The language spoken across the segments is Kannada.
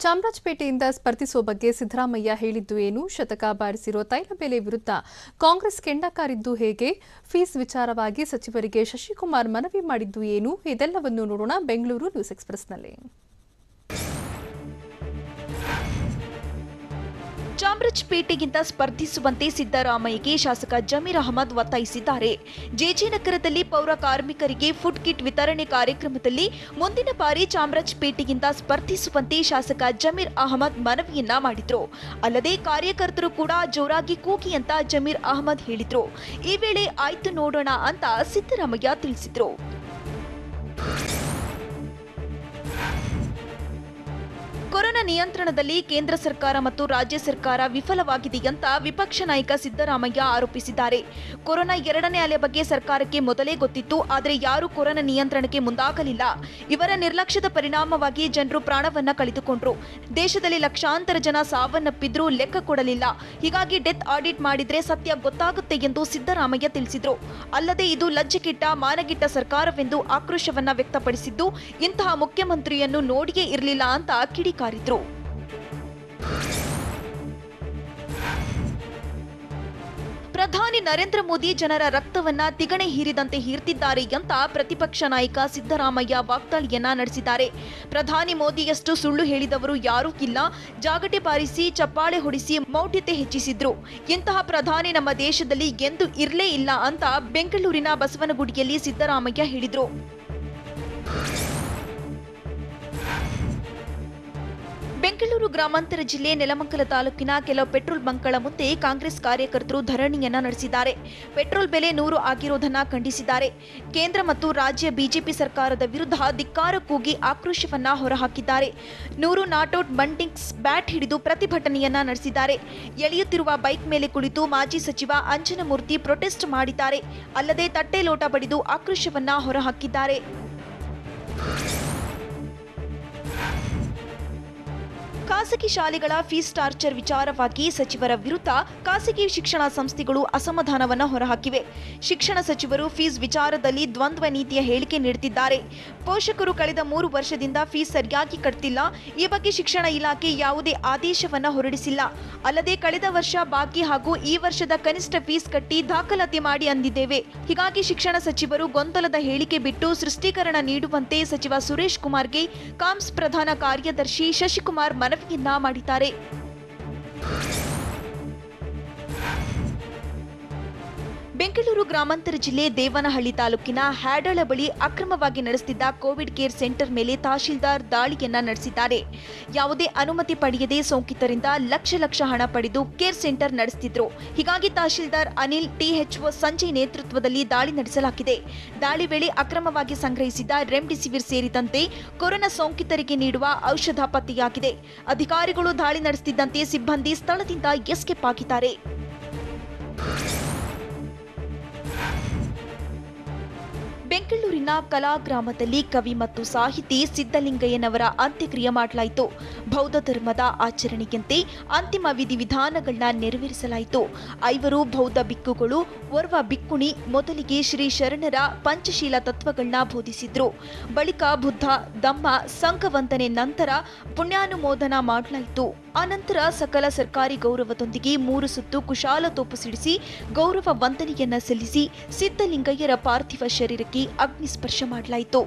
ಚಾಮರಾಜಪೇಟೆಯಿಂದ ಸ್ಪರ್ಧಿಸುವ ಬಗ್ಗೆ ಸಿದ್ದರಾಮಯ್ಯ ಹೇಳಿದ್ದು ಏನು? ಶತಕ ಬಾರಿಸಿರೋ ತೈಲ ಬೆಲೆ ವಿರುದ್ಧ ಕಾಂಗ್ರೆಸ್ ಕೆಂಡ ಕಾರಿದ್ದು ಹೇಗೆ? ಫೀಸ್ ವಿಚಾರವಾಗಿ ಸಚಿವರಿಗೆ ಶಶಿಕುಮಾರ್ ಮನವಿ ಮಾಡಿದ್ದು ಏನು? ಇದೆಲ್ಲವನ್ನು ನೋಡೋಣ ಬೆಂಗಳೂರು ನ್ಯೂಸ್ ಎಕ್ಸ್‌ಪ್ರೆಸ್‌ನಲ್ಲಿ. ಚಾಮರಾಜಪೇಟೆಗಿಂತ ಸ್ಪರ್ಧಿಸುವಂತೆ ಸಿದ್ದರಾಮಯ್ಯಗೆ ಶಾಸಕ ಜಮೀರ್ ಅಹಮದ್ ಒತ್ತಾಯಿಸಿದ್ದಾರೆ. ಜೆಜೆನಗರದಲ್ಲಿ ಪೌರ ಕಾರ್ಮಿಕರಿಗೆ ಫುಡ್ ಕಿಟ್ ವಿತರಣೆ ಕಾರ್ಯಕ್ರಮದಲ್ಲಿ ಮುಂದಿನ ಬಾರಿ ಚಾಮರಾಜಪೇಟೆಗಿಂತ ಸ್ಪರ್ಧಿಸುವಂತೆ ಶಾಸಕ ಜಮೀರ್ ಅಹಮದ್ ಮನವಿಯನ್ನ ಮಾಡಿದ್ರು. ಅಲ್ಲದೆ ಕಾರ್ಯಕರ್ತರು ಕೂಡ ಜೋರಾಗಿ ಕೂಗಿ ಅಂತ ಜಮೀರ್ ಅಹಮದ್ ಹೇಳಿದ್ರು. ಈ ವೇಳೆ ಆಯ್ತು ನೋಡೋಣ ಅಂತ ಸಿದ್ದರಾಮಯ್ಯ ತಿಳಿಸಿದ್ರು. ಕೊರೋನಾ ನಿಯಂತ್ರಣದಲ್ಲಿ ಕೇಂದ್ರ ಸರ್ಕಾರ ಮತ್ತು ರಾಜ್ಯ ಸರ್ಕಾರ ವಿಫಲವಾಗಿದೆ ಅಂತ ವಿಪಕ್ಷ ನಾಯಕ ಸಿದ್ದರಾಮಯ್ಯ ಆರೋಪಿಸಿದ್ದಾರೆ. ಕೊರೋನಾ ಎರಡನೇ ಅಲೆ ಬಗ್ಗೆ ಸರ್ಕಾರಕ್ಕೆ ಮೊದಲೇ ಗೊತ್ತಿತ್ತು, ಆದರೆ ಯಾರೂ ಕೊರೋನಾ ನಿಯಂತ್ರಣಕ್ಕೆ ಮುಂದಾಗಲಿಲ್ಲ. ಇವರ ನಿರ್ಲಕ್ಷ್ಯದ ಪರಿಣಾಮವಾಗಿ ಜನರು ಪ್ರಾಣವನ್ನ ಕಳೆದುಕೊಂಡ್ರು. ದೇಶದಲ್ಲಿ ಲಕ್ಷಾಂತರ ಜನ ಸಾವನ್ನಪ್ಪಿದ್ರೂ ಲೆಕ್ಕ ಕೊಡಲಿಲ್ಲ. ಹೀಗಾಗಿ ಡೆತ್ ಆಡಿಟ್ ಮಾಡಿದ್ರೆ ಸತ್ಯ ಗೊತ್ತಾಗುತ್ತೆ ಎಂದು ಸಿದ್ದರಾಮಯ್ಯ ತಿಳಿಸಿದ್ರು. ಅಲ್ಲದೆ ಇದು ಲಜ್ಜೆಗೆಟ್ಟ ಮಾನಗೆಟ್ಟ ಸರ್ಕಾರವೆಂದು ಆಕ್ರೋಶವನ್ನ ವ್ಯಕ್ತಪಡಿಸಿದ್ದು, ಇಂತಹ ಮುಖ್ಯಮಂತ್ರಿಯನ್ನು ನೋಡಿಯೇ ಇರಲಿಲ್ಲ ಅಂತ ಕಿಡಿಕಾರಿದ್ರು. ಪ್ರಧಾನಿ ನರೇಂದ್ರ ಮೋದಿ ಜನರ ರಕ್ತವನ್ನ ತಿಗಣೆ ಹೀರಿದಂತೆ ಹೀರ್ತಿದ್ದಾರೆ ಅಂತ ಪ್ರತಿಪಕ್ಷ ನಾಯಕ ಸಿದ್ದರಾಮಯ್ಯ ವಾಗ್ದಾಳಿಯನ್ನ ನಡೆಸಿದ್ದಾರೆ. ಪ್ರಧಾನಿ ಮೋದಿಯಷ್ಟು ಸುಳ್ಳು ಹೇಳಿದವರು ಯಾರೂ ಇಲ್ಲ. ಜಾಗಟೆ ಬಾರಿಸಿ ಚಪ್ಪಾಳೆ ಹೊಡಿಸಿ ಮೌಢ್ಯತೆ ಹೆಚ್ಚಿಸಿದ್ರು. ಇಂತಹ ಪ್ರಧಾನಿ ನಮ್ಮ ದೇಶದಲ್ಲಿ ಎಂದೂ ಇರಲೇ ಇಲ್ಲ ಅಂತ ಬೆಂಗಳೂರಿನ ಬಸವನಗುಡಿಯಲ್ಲಿ ಸಿದ್ದರಾಮಯ್ಯ ಹೇಳಿದ್ರು. ಬೆಂಗಳೂರು ಗ್ರಾಮಾಂತರ ಜಿಲ್ಲೆ ನೆಲಮಂಗಲ ತಾಲೂಕಿನ ಕೆಲವು ಪೆಟ್ರೋಲ್ ಬಂಕ್ಗಳ ಮುಂದೆ ಕಾಂಗ್ರೆಸ್ ಕಾರ್ಯಕರ್ತರು ಧರಣಿಯನ್ನ ನಡೆಸಿದ್ದಾರೆ. ಪೆಟ್ರೋಲ್ ಬೆಲೆ 100 ಆಗಿರುವುದನ್ನ ಖಂಡಿಸಿದ್ದಾರೆ. ಕೇಂದ್ರ ಮತ್ತು ರಾಜ್ಯ ಬಿಜೆಪಿ ಸರ್ಕಾರದ ವಿರುದ್ಧ ಧಿಕ್ಕಾರ ಕೂಗಿ ಆಕ್ರೋಶವನ್ನ ಹೊರಹಾಕಿದ್ದಾರೆ. 100 ನಾಟೌಟ್ ಬಂಟಿಂಗ್ಸ್ ಬ್ಯಾಟ್ ಹಿಡಿದು ಪ್ರತಿಭಟನೆಯನ್ನ ನಡೆಸಿದ್ದಾರೆ. ಎಳೆಯುತ್ತಿರುವ ಬೈಕ್ ಮೇಲೆ ಕುಳಿತು ಮಾಜಿ ಸಚಿವ ಅಂಜನಮೂರ್ತಿ ಪ್ರೊಟೆಸ್ಟ್ ಮಾಡಿದ್ದಾರೆ. ಅಲ್ಲದೆ ತಟ್ಟೆ ಲೋಟ ಬಡಿದು ಆಕ್ರೋಶವನ್ನ ಹೊರಹಾಕಿದ್ದಾರೆ. ಖಾಸಗಿ ಶಾಲೆಗಳ ಫೀಸ್ ಟಾರ್ಚರ್ ವಿಚಾರವಾಗಿ ಸಚಿವರ ವಿರುದ್ಧ ಖಾಸಗಿ ಶಿಕ್ಷಣ ಸಂಸ್ಥೆಗಳು ಅಸಮಾಧಾನವನ್ನು ಹೊರಹಾಕಿವೆ. ಶಿಕ್ಷಣ ಸಚಿವರು ಫೀಸ್ ವಿಚಾರದಲ್ಲಿ ದ್ವಂದ್ವ ನೀತಿಯ ಹೇಳಿಕೆ ನೀಡುತ್ತಿದ್ದಾರೆ. ಪೋಷಕರು ಕಳೆದ 3 ವರ್ಷದಿಂದ ಫೀಸ್ ಸರಿಯಾಗಿ ಕಟ್ತಿಲ್ಲ. ಈ ಬಗ್ಗೆ ಶಿಕ್ಷಣ ಇಲಾಖೆ ಯಾವುದೇ ಆದೇಶವನ್ನ ಹೊರಡಿಸಿಲ್ಲ. ಅಲ್ಲದೆ ಕಳೆದ ವರ್ಷ ಬಾಕಿ ಹಾಗೂ ಈ ವರ್ಷದ ಕನಿಷ್ಠ ಫೀಸ್ ಕಟ್ಟಿ ದಾಖಲಾತಿ ಮಾಡಿ ಅಂದಿದ್ದೇವೆ. ಹೀಗಾಗಿ ಶಿಕ್ಷಣ ಸಚಿವರು ಗೊಂದಲದ ಹೇಳಿಕೆ ಬಿಟ್ಟು ಸ್ಪಷ್ಟೀಕರಣ ನೀಡುವಂತೆ ಸಚಿವ ಸುರೇಶ್ ಕುಮಾರ್ಗೆ ಕಾಮ್ಸ್ ಪ್ರಧಾನ ಕಾರ್ಯದರ್ಶಿ ಶಶಿಕುಮಾರ್ ಮನವಿಯನ್ನ ಮಾಡಿದ್ದಾರೆ. ಬೆಂಗಳೂರು ಗ್ರಾಮಾಂತರ ಜಿಲ್ಲೆ ದೇವನಹಳ್ಳಿ ತಾಲೂಕಿನ ಹ್ಯಾಡಳ ಬಳಿ ಅಕ್ರಮವಾಗಿ ನಡೆಸುತ್ತಿದ್ದ ಕೋವಿಡ್ ಕೇರ್ ಸೆಂಟರ್ ಮೇಲೆ ತಹಶೀಲ್ದಾರ್ ದಾಳಿಯನ್ನ ನಡೆಸಿದ್ದಾರೆ. ಯಾವುದೇ ಅನುಮತಿ ಪಡೆಯದೆ ಸೋಂಕಿತರಿಂದ ಲಕ್ಷ ಹಣ ಪಡೆದು ಕೇರ್ ಸೆಂಟರ್ ನಡೆಸುತ್ತಿದ್ರು. ಹೀಗಾಗಿ ತಹಶೀಲ್ದಾರ್ ಅನಿಲ್ ಟಿಎಚ್ಒ ಸಂಜಯ್ ನೇತೃತ್ವದಲ್ಲಿ ದಾಳಿ ನಡೆಸಲಾಗಿದೆ. ದಾಳಿ ವೇಳೆ ಅಕ್ರಮವಾಗಿ ಸಂಗ್ರಹಿಸಿದ ರೆಮ್ಡಿಸಿವಿರ್ ಸೇರಿದಂತೆ ಕೊರೋನಾ ಸೋಂಕಿತರಿಗೆ ನೀಡುವ ಔಷಧ ಪತ್ತೆಯಾಗಿದೆ. ಅಧಿಕಾರಿಗಳು ದಾಳಿ ನಡೆಸುತ್ತಿದ್ದಂತೆ ಸಿಬ್ಬಂದಿ ಸ್ಥಳದಿಂದ ಎಸ್ಕೇಪ್ ಆಗಿದ್ದಾರೆ. ಬೆಂಗಳೂರಿನ ಕಲಾಗ್ರಾಮದಲ್ಲಿ ಕವಿ ಮತ್ತು ಸಾಹಿತಿ ಸಿದ್ದಲಿಂಗಯ್ಯನವರ ಅಂತ್ಯಕ್ರಿಯೆ ಮಾಡಲಾಯಿತು. ಬೌದ್ಧ ಧರ್ಮದ ಆಚರಣೆಯಂತೆ ಅಂತಿಮ ವಿಧಿವಿಧಾನಗಳನ್ನ ನೆರವೇರಿಸಲಾಯಿತು. 5 ಬೌದ್ಧ ಬಿಕ್ಕುಗಳು, ಓರ್ವ ಬಿಕ್ಕುಣಿ ಮೊದಲಿಗೆ ಶ್ರೀ ಶರಣರ ಪಂಚಶೀಲ ತತ್ವಗಳನ್ನ ಬೋಧಿಸಿದ್ರು. ಬಳಿಕ ಬುದ್ಧ, ಧಮ್ಮ, ಸಂಘವಂದನೆ ನಂತರ ಪುಣ್ಯಾನುಮೋದನ ಮಾಡಲಾಯಿತು. ಅನಂತರ ಸಕಲ ಸರ್ಕಾರಿ ಗೌರವದೊಂದಿಗೆ 3 ಸುತ್ತು ಕುಶಾಲ ತೋಪು ಸಿಡಿಸಿ ಗೌರವ ವಂದನೆಯನ್ನ ಸಲ್ಲಿಸಿ ಸಿದ್ದಲಿಂಗಯ್ಯರ ಪಾರ್ಥಿವ ಶರೀರಕ್ಕೆ ಅಗ್ನಿ ಸ್ಪರ್ಶ ಮಾಡಲಾಯಿತು.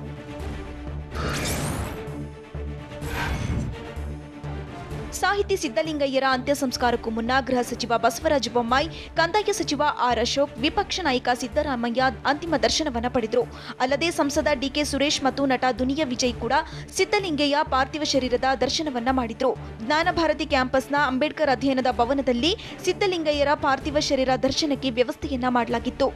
ಸಾಹಿತಿ ಸಿದ್ದಲಿಂಗಯ್ಯರ ಅಂತ್ಯ ಸಂಸ್ಕಾರಕ್ಕೂ ಮುನ್ನ ಗೃಹ ಸಚಿವ ಬಸವರಾಜ ಬೊಮ್ಮಾಯಿ, ಕಂದಾಯ ಸಚಿವ ಆರ್ ಅಶೋಕ್, ವಿಪಕ್ಷ ನಾಯಕ ಸಿದ್ದರಾಮಯ್ಯ ಅಂತಿಮ ದರ್ಶನವನ್ನ ಪಡೆದರು. ಅಲ್ಲದೆ ಸಂಸದ ಡಿಕೆ ಸುರೇಶ್ ಮತ್ತು ನಟ ದುನಿಯಾ ವಿಜಯ್ ಕೂಡ ಸಿದ್ದಲಿಂಗಯ್ಯ ಪಾರ್ಥಿವ ಶರೀರದ ದರ್ಶನವನ್ನ ಮಾಡಿದ್ರು. ಜ್ಞಾನಭಾರತಿ ಕ್ಯಾಂಪಸ್ನ ಅಂಬೇಡ್ಕರ್ ಅಧ್ಯಯನದ ಭವನದಲ್ಲಿ ಸಿದ್ದಲಿಂಗಯ್ಯರ ಪಾರ್ಥಿವ ಶರೀರ ದರ್ಶನಕ್ಕೆ ವ್ಯವಸ್ಥೆಯನ್ನ ಮಾಡಲಾಗಿತ್ತು.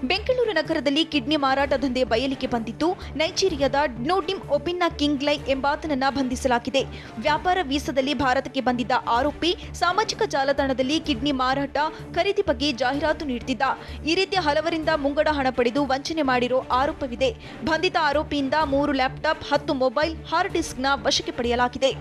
ಬೆಂಗಳೂರು ನಗರದಲ್ಲಿ ಕಿಡ್ನಿ ಮಾರಾಟ ದಂಧೆ ಬಯಲಿಗೆ ಬಂದಿದ್ದು, ನೈಜೀರಿಯಾದ ಡ್ನೋಡಿಮ್ ಒಪಿನ್ನಾ ಕಿಂಗ್ಲೈ ಎಂಬಾತನನ್ನ ಬಂಧಿಸಲಾಗಿದೆ. ವ್ಯಾಪಾರ ವೀಸಾದಲ್ಲಿ ಭಾರತಕ್ಕೆ ಬಂದಿದ್ದ ಆರೋಪಿ ಸಾಮಾಜಿಕ ಜಾಲತಾಣದಲ್ಲಿ ಕಿಡ್ನಿ ಮಾರಾಟ, ಖರೀದಿ ಬಗ್ಗೆ ಜಾಹೀರಾತು ನೀಡುತ್ತಿದ್ದ. ಈ ರೀತಿಯ ಹಲವರಿಂದ ಮುಂಗಡ ಹಣ ಪಡೆದು ವಂಚನೆ ಮಾಡಿರೋ ಆರೋಪವಿದೆ. ಬಂಧಿತ ಆರೋಪಿಯಿಂದ 3 ಲ್ಯಾಪ್ಟಾಪ್, 10 ಮೊಬೈಲ್, ಹಾರ್ಡ್ ಡಿಸ್ಕ್ನ ವಶಕ್ಕೆ ಪಡೆಯಲಾಗಿದೆ.